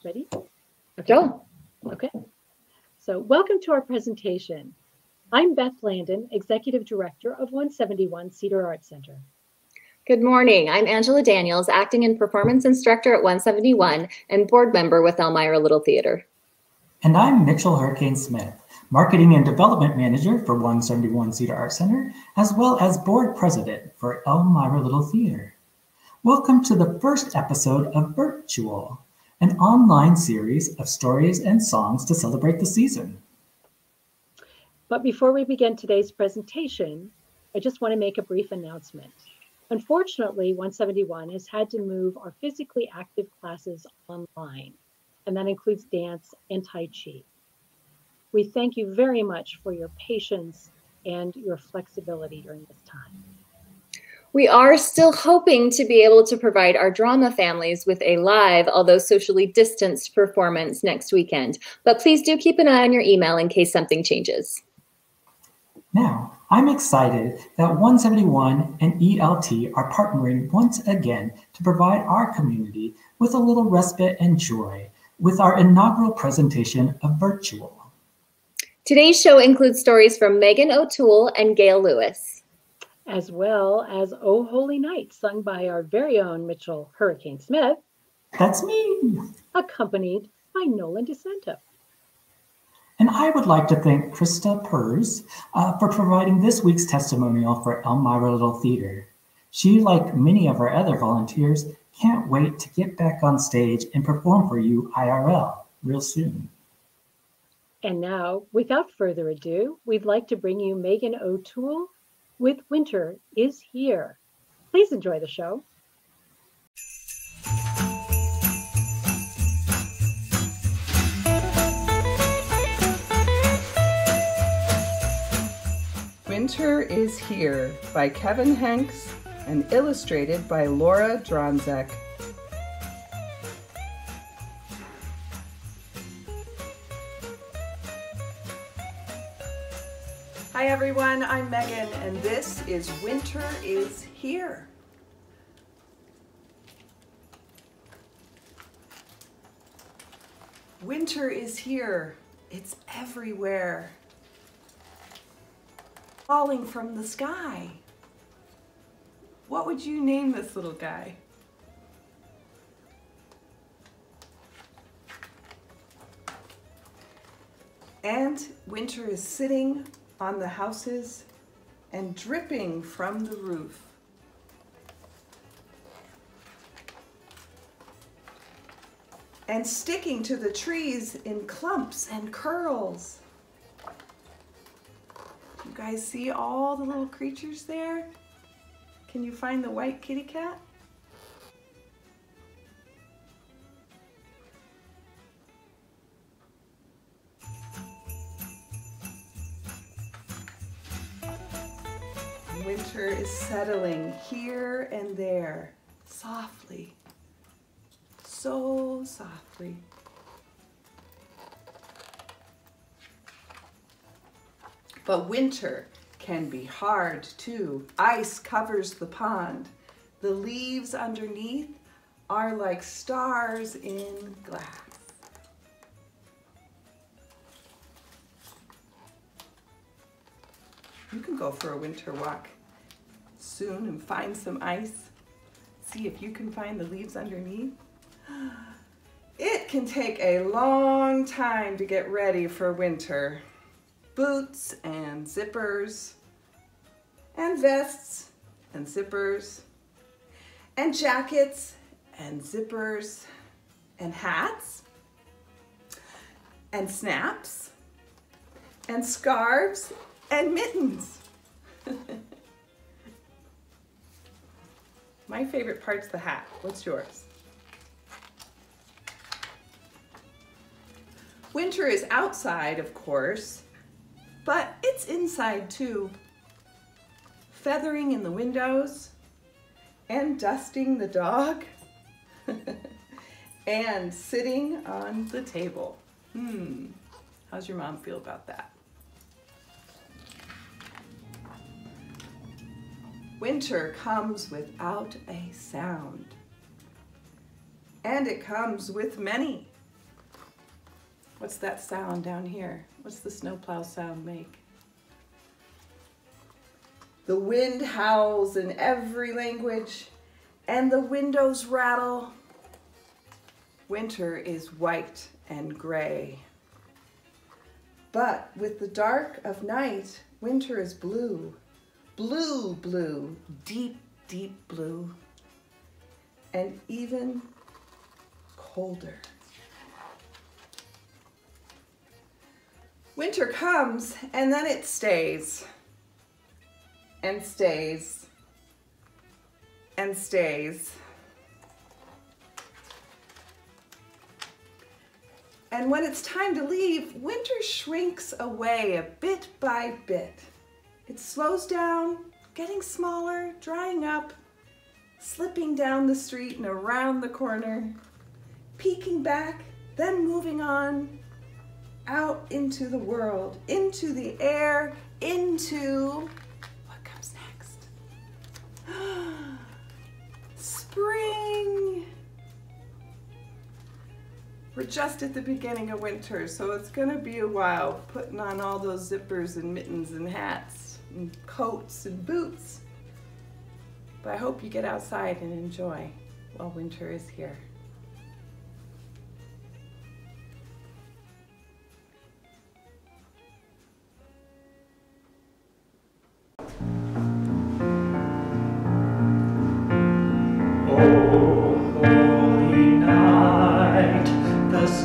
Ready? Okay. Go. Okay. So welcome to our presentation. I'm Beth Landin, Executive Director of 171 Cedar Art Center. Good morning. I'm Angela Daniels, Acting and Performance Instructor at 171 and Board Member with Elmira Little Theatre. And I'm Mitchell Hurricane Smith, Marketing and Development Manager for 171 Cedar Art Center, as well as Board President for Elmira Little Theatre. Welcome to the first episode of VirtYule, an online series of stories and songs to celebrate the season. But before we begin today's presentation, I just want to make a brief announcement. Unfortunately, 171 has had to move our physically active classes online, and that includes dance and Tai Chi. We thank you very much for your patience and your flexibility during this time. We are still hoping to be able to provide our drama families with a live, although socially distanced performance next weekend. But please do keep an eye on your email in case something changes. Now, I'm excited that 171 and ELT are partnering once again to provide our community with a little respite and joy with our inaugural presentation of VirtYule. Today's show includes stories from Meghan OToole and Gail Lewis, as well as Oh Holy Night, sung by our very own Mitchell Hurricane Smith. That's me. Accompanied by Nolan DeSanto. And I would like to thank Christa Perz for providing this week's testimonial for Elmira Little Theatre. She, like many of our other volunteers, can't wait to get back on stage and perform for you IRL real soon. And now, without further ado, we'd like to bring you Meghan OToole with Winter is Here. Please enjoy the show. Winter is Here by Kevin Henkes and illustrated by Laura Dronzek. Hi everyone, I'm Meghan and this is Winter is Here. Winter is here. It's everywhere. Falling from the sky. What would you name this little guy? And winter is sitting on the houses and dripping from the roof. And sticking to the trees in clumps and curls. You guys see all the little creatures there? Can you find the white kitty cat? Winter is settling here and there, softly, so softly. But winter can be hard too. Ice covers the pond. The leaves underneath are like stars in glass. You can go for a winter walk soon and find some ice. See if you can find the leaves underneath. It can take a long time to get ready for winter. Boots and zippers and vests and zippers and jackets and zippers and hats and snaps and scarves and mittens. My favorite part's the hat. What's yours? Winter is outside, of course, but it's inside too. Feathering in the windows and dusting the dog and sitting on the table. How's your mom feel about that? Winter comes without a sound, and it comes with many What's that sound down here? What's the snowplow sound make? The wind howls in every language, and the windows rattle. Winter is white and gray. But with the dark of night, winter is blue. Blue, blue, deep, deep blue. And even colder. Winter comes, and then it stays. And stays. And stays. And when it's time to leave, winter shrinks away a bit by bit. It slows down, getting smaller, drying up, slipping down the street and around the corner, peeking back, then moving on, out into the world, into the air, into what comes next? Spring! We're just at the beginning of winter, so it's gonna be a while putting on all those zippers and mittens and hats and coats and boots. But I hope you get outside and enjoy while winter is here.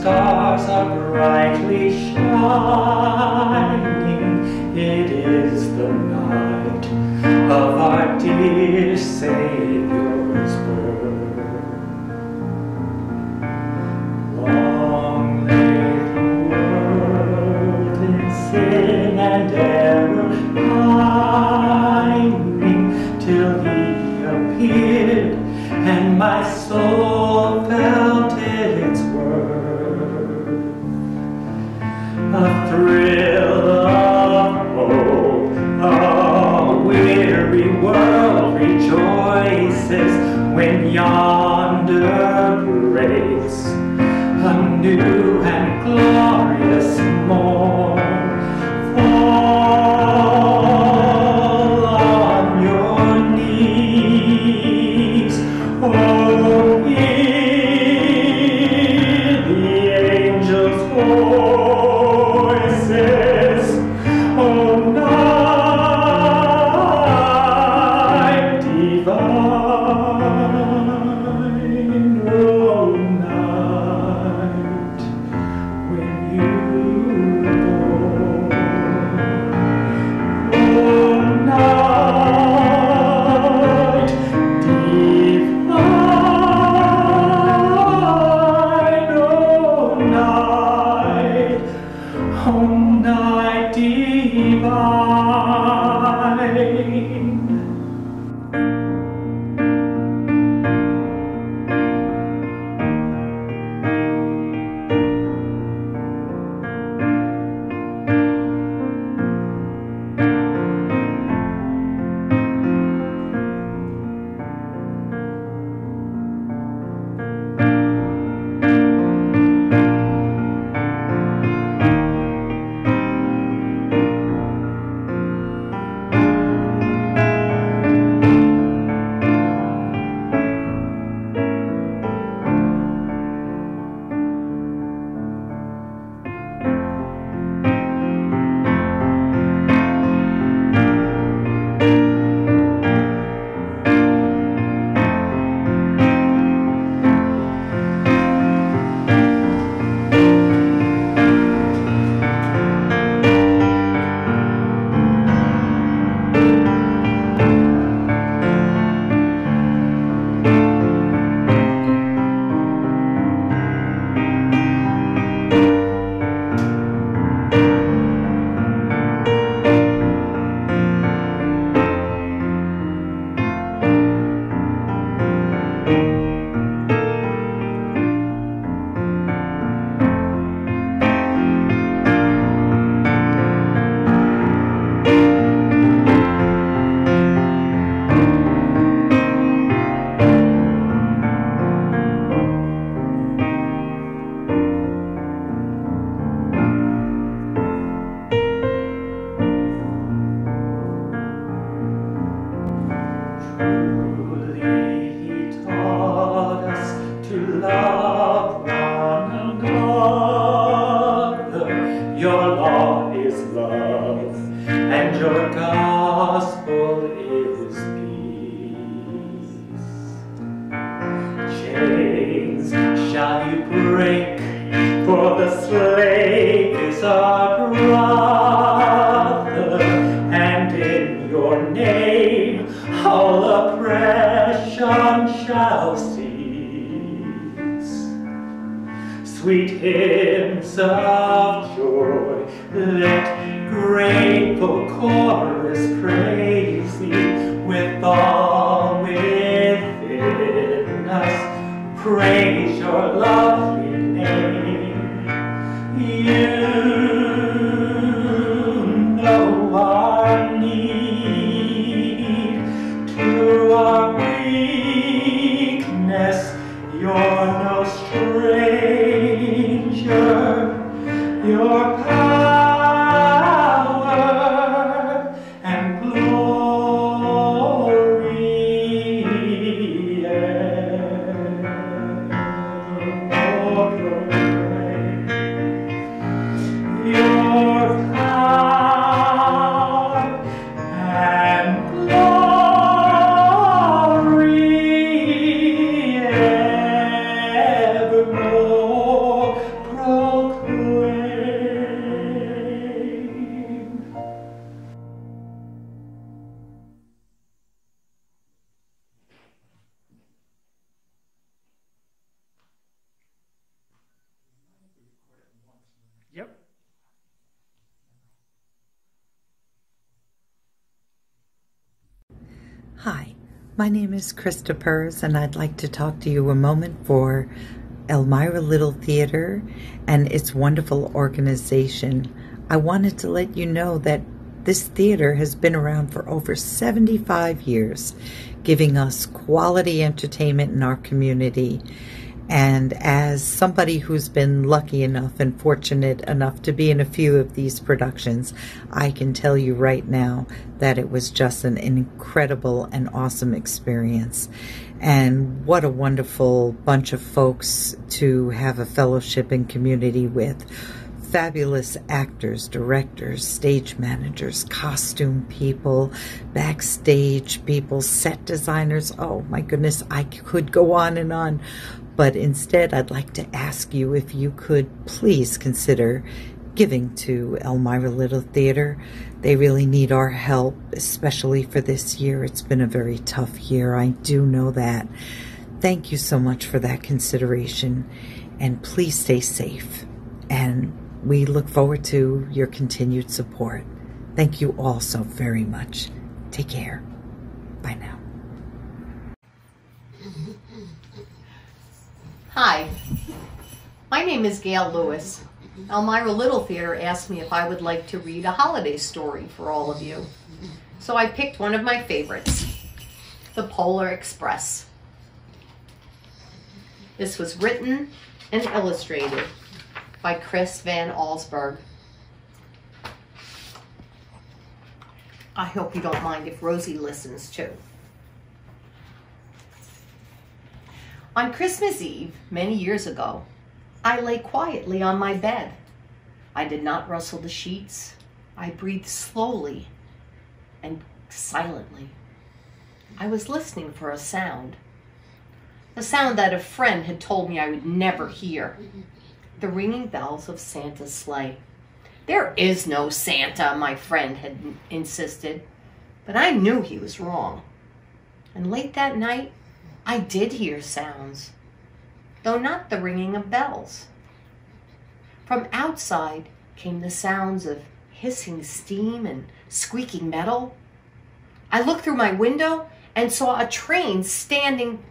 Stars are brightly shining. It is the night of our dear Savior's birth. Long lay the world in sin and error pining, till he appeared and my soul felt its worth. A thrill of hope, a weary world rejoices when yonder breaks a new and glorious morn. Fall on your knees, oh, hear the angels' voices, oh, night divine, oh, night when drink, for the slave is our brother, and in your name all oppression shall cease. Sweet hymns of joy, let grateful chorus praise thee. With all within us, praise your lovely name. You know our need, to our weakness you're no stranger. Your power and glory ever proclaim. Your power and glory evermore proclaim. Yep. Hi, my name is Christa Perz, and I'd like to talk to you a moment for Elmira Little Theatre and its wonderful organization. I wanted to let you know that this theater has been around for over 75 years, giving us quality entertainment in our community. And as somebody who's been lucky enough and fortunate enough to be in a few of these productions, I can tell you right now that it was just an incredible and awesome experience. And what a wonderful bunch of folks to have a fellowship and community with. Fabulous actors, directors, stage managers, costume people, backstage people, set designers. Oh my goodness, I could go on and on. But instead, I'd like to ask you if you could please consider giving to Elmira Little Theatre. They really need our help, especially for this year. It's been a very tough year. I do know that. Thank you so much for that consideration. And please stay safe. And we look forward to your continued support. Thank you all so very much. Take care. Bye now. Hi, my name is Gail Lewis. Elmira Little Theatre asked me if I would like to read a holiday story for all of you. So I picked one of my favorites, The Polar Express. This was written and illustrated by Chris Van Allsburg. I hope you don't mind if Rosie listens too. On Christmas Eve, many years ago, I lay quietly on my bed. I did not rustle the sheets. I breathed slowly and silently. I was listening for a sound. The sound that a friend had told me I would never hear. The ringing bells of Santa's sleigh. There is no Santa, my friend had insisted, but I knew he was wrong. And late that night, I did hear sounds, though not the ringing of bells. From outside came the sounds of hissing steam and squeaking metal. I looked through my window and saw a train standing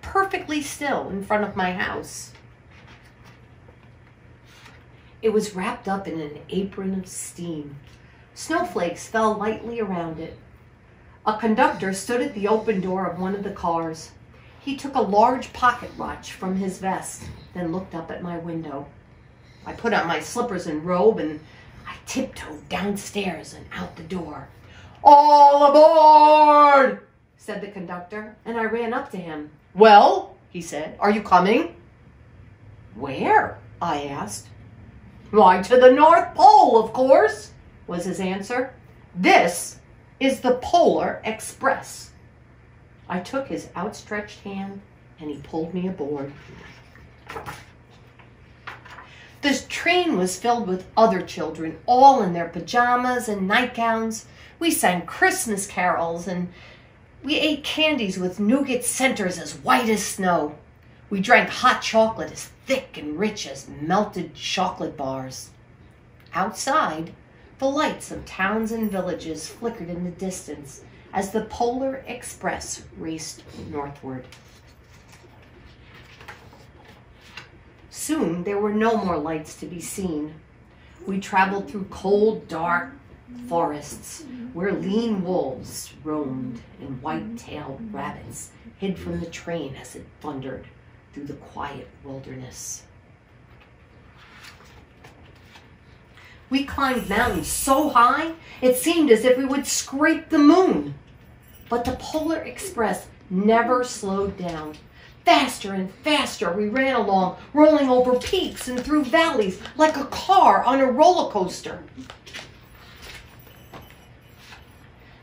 perfectly still in front of my house. It was wrapped up in an apron of steam. Snowflakes fell lightly around it. A conductor stood at the open door of one of the cars. He took a large pocket watch from his vest, then looked up at my window. I put on my slippers and robe, and I tiptoed downstairs and out the door. "All aboard!" said the conductor, and I ran up to him. "Well," he said, "are you coming?" "Where?" I asked. "Why, to the North Pole, of course," was his answer. "This is the Polar Express." I took his outstretched hand and he pulled me aboard. The train was filled with other children, all in their pajamas and nightgowns. We sang Christmas carols and we ate candies with nougat centers as white as snow. We drank hot chocolate as thick and rich as melted chocolate bars. Outside, the lights of towns and villages flickered in the distance as the Polar Express raced northward. Soon there were no more lights to be seen. We traveled through cold, dark forests where lean wolves roamed and white-tailed rabbits hid from the train as it thundered through the quiet wilderness. We climbed mountains so high it seemed as if we would scrape the moon. But the Polar Express never slowed down. Faster and faster we ran along, rolling over peaks and through valleys like a car on a roller coaster.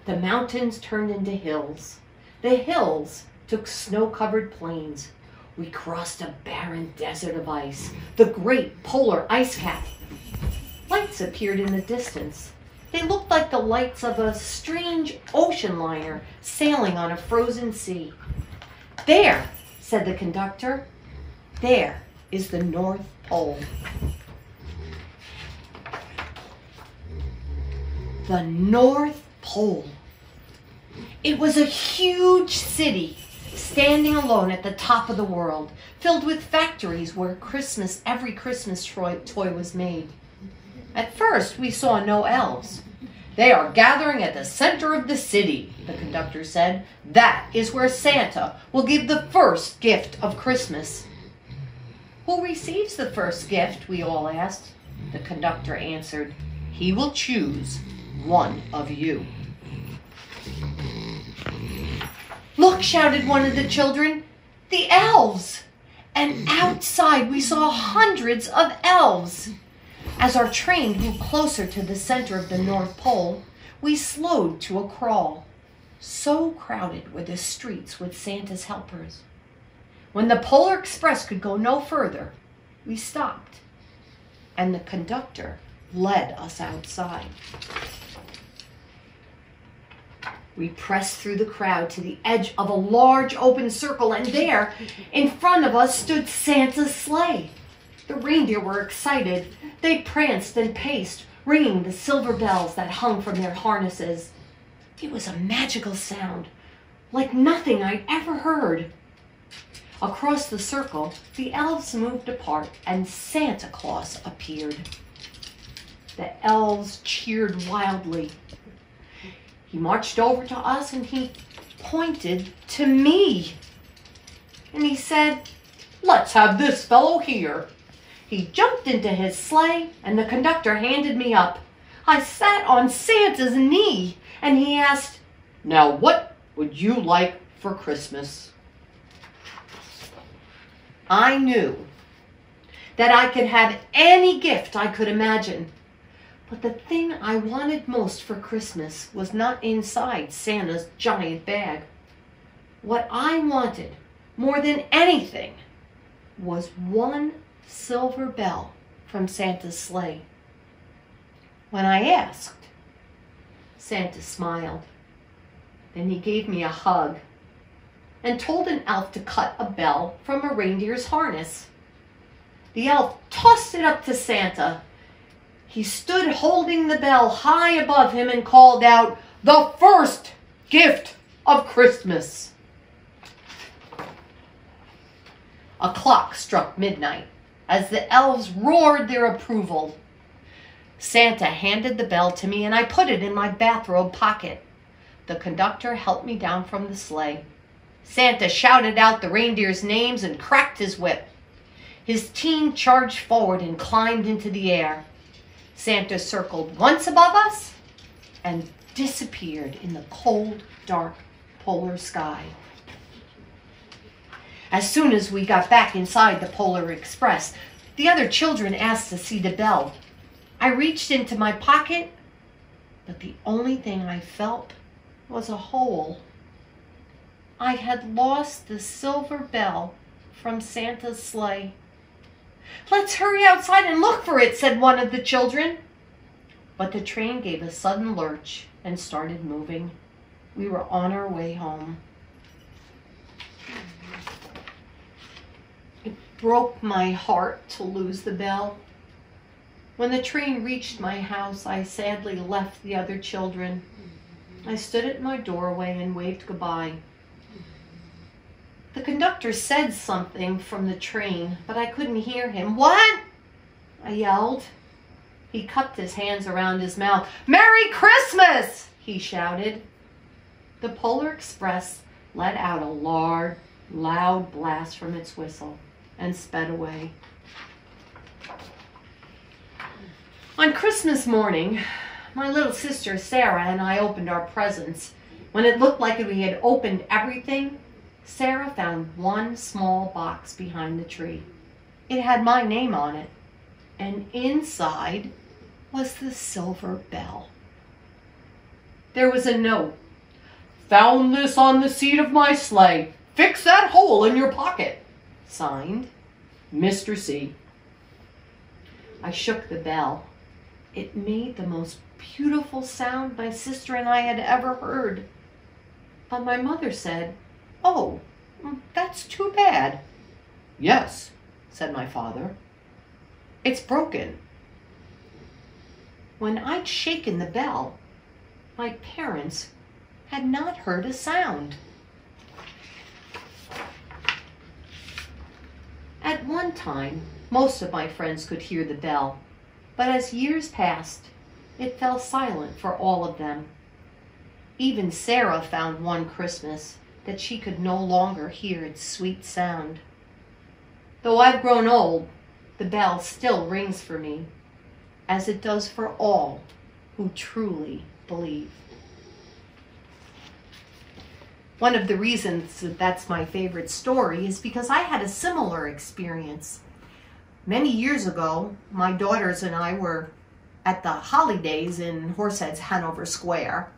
The mountains turned into hills. The hills took snow-covered plains. We crossed a barren desert of ice, the great polar ice cap. Lights appeared in the distance. They looked like the lights of a strange ocean liner sailing on a frozen sea. "There," said the conductor, "there is the North Pole." The North Pole. It was a huge city, standing alone at the top of the world, filled with factories where every Christmas toy was made. At first, we saw no elves. "They are gathering at the center of the city," the conductor said. "That is where Santa will give the first gift of Christmas." "Who receives the first gift?" we all asked. The conductor answered, "He will choose one of you." "Look," shouted one of the children, "the elves!" And outside we saw hundreds of elves. As our train grew closer to the center of the North Pole, we slowed to a crawl. So crowded were the streets with Santa's helpers. When the Polar Express could go no further, we stopped, and the conductor led us outside. We pressed through the crowd to the edge of a large open circle, and there, in front of us, stood Santa's sleigh. The reindeer were excited. They pranced and paced, ringing the silver bells that hung from their harnesses. It was a magical sound, like nothing I'd ever heard. Across the circle, the elves moved apart, and Santa Claus appeared. The elves cheered wildly. He marched over to us and he pointed to me. And he said, "Let's have this fellow here." He jumped into his sleigh and the conductor handed me up. I sat on Santa's knee and he asked, "Now what would you like for Christmas?" I knew that I could have any gift I could imagine. But the thing I wanted most for Christmas was not inside Santa's giant bag. What I wanted more than anything was one silver bell from Santa's sleigh. When I asked, Santa smiled. Then he gave me a hug and told an elf to cut a bell from a reindeer's harness. The elf tossed it up to Santa. He stood holding the bell high above him and called out, "The first gift of Christmas." A clock struck midnight as the elves roared their approval. Santa handed the bell to me and I put it in my bathrobe pocket. The conductor helped me down from the sleigh. Santa shouted out the reindeers' names and cracked his whip. His team charged forward and climbed into the air. Santa circled once above us and disappeared in the cold, dark polar sky. As soon as we got back inside the Polar Express, the other children asked to see the bell. I reached into my pocket, but the only thing I felt was a hole. I had lost the silver bell from Santa's sleigh. "Let's hurry outside and look for it," said one of the children. But the train gave a sudden lurch and started moving. We were on our way home. It broke my heart to lose the bell. When the train reached my house, I sadly left the other children. I stood at my doorway and waved goodbye. The conductor said something from the train, but I couldn't hear him. "What?" I yelled. He cupped his hands around his mouth. "Merry Christmas!" he shouted. The Polar Express let out a loud blast from its whistle and sped away. On Christmas morning, my little sister Sarah and I opened our presents. When it looked like we had opened everything, Sarah found one small box behind the tree. It had my name on it, and inside was the silver bell. There was a note. "Found this on the seat of my sleigh. Fix that hole in your pocket." Signed, Mr. C. I shook the bell. It made the most beautiful sound my sister and I had ever heard. But my mother said, "Oh, that's too bad." "Yes," said my father. "It's broken." When I'd shaken the bell, my parents had not heard a sound. At one time, most of my friends could hear the bell, but as years passed, it fell silent for all of them. Even Sarah found one Christmas that she could no longer hear its sweet sound. Though I've grown old, the bell still rings for me, as it does for all who truly believe. One of the reasons that that's my favorite story is because I had a similar experience. Many years ago, my daughters and I were at the holidays in Horsehead's Hanover Square,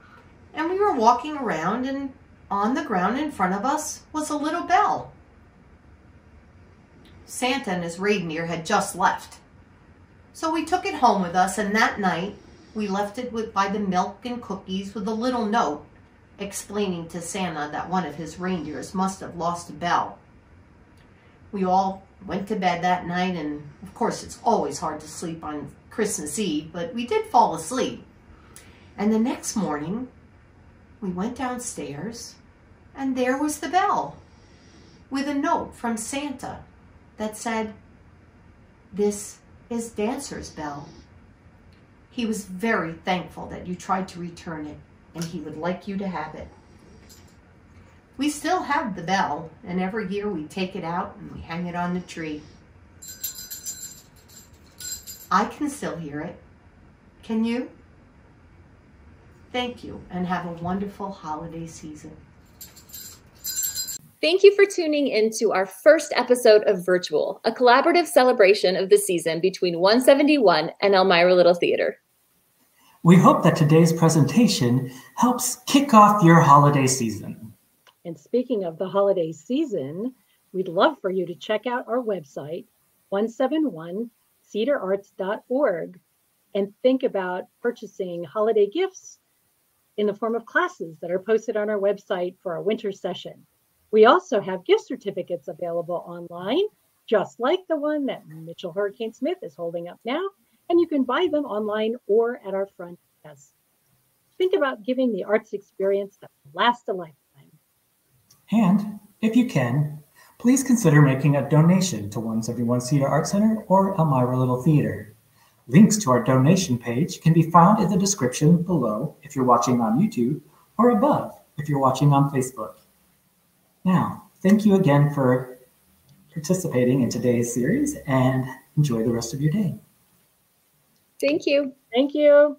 and we were walking around, and on the ground in front of us was a little bell. Santa and his reindeer had just left. So we took it home with us, and that night we left it by the milk and cookies with a little note explaining to Santa that one of his reindeers must have lost a bell. We all went to bed that night, and of course it's always hard to sleep on Christmas Eve, but we did fall asleep. And the next morning, we went downstairs, and there was the bell with a note from Santa that said, "This is Dancer's bell. He was very thankful that you tried to return it, and he would like you to have it." We still have the bell, and every year we take it out and we hang it on the tree. I can still hear it. Can you? Thank you, and have a wonderful holiday season. Thank you for tuning in to our first episode of VirtYule, a collaborative celebration of the season between 171 and Elmira Little Theatre. We hope that today's presentation helps kick off your holiday season. And speaking of the holiday season, we'd love for you to check out our website, 171cedararts.org, and think about purchasing holiday gifts in the form of classes that are posted on our website for our winter session. We also have gift certificates available online, just like the one that Mitchell Hurricane Smith is holding up now, and you can buy them online or at our front desk. Think about giving the arts experience that will last a lifetime. And if you can, please consider making a donation to 171 Cedar Art Center or Elmira Little Theatre. Links to our donation page can be found in the description below if you're watching on YouTube, or above if you're watching on Facebook. Now, thank you again for participating in today's series, and enjoy the rest of your day. Thank you. Thank you.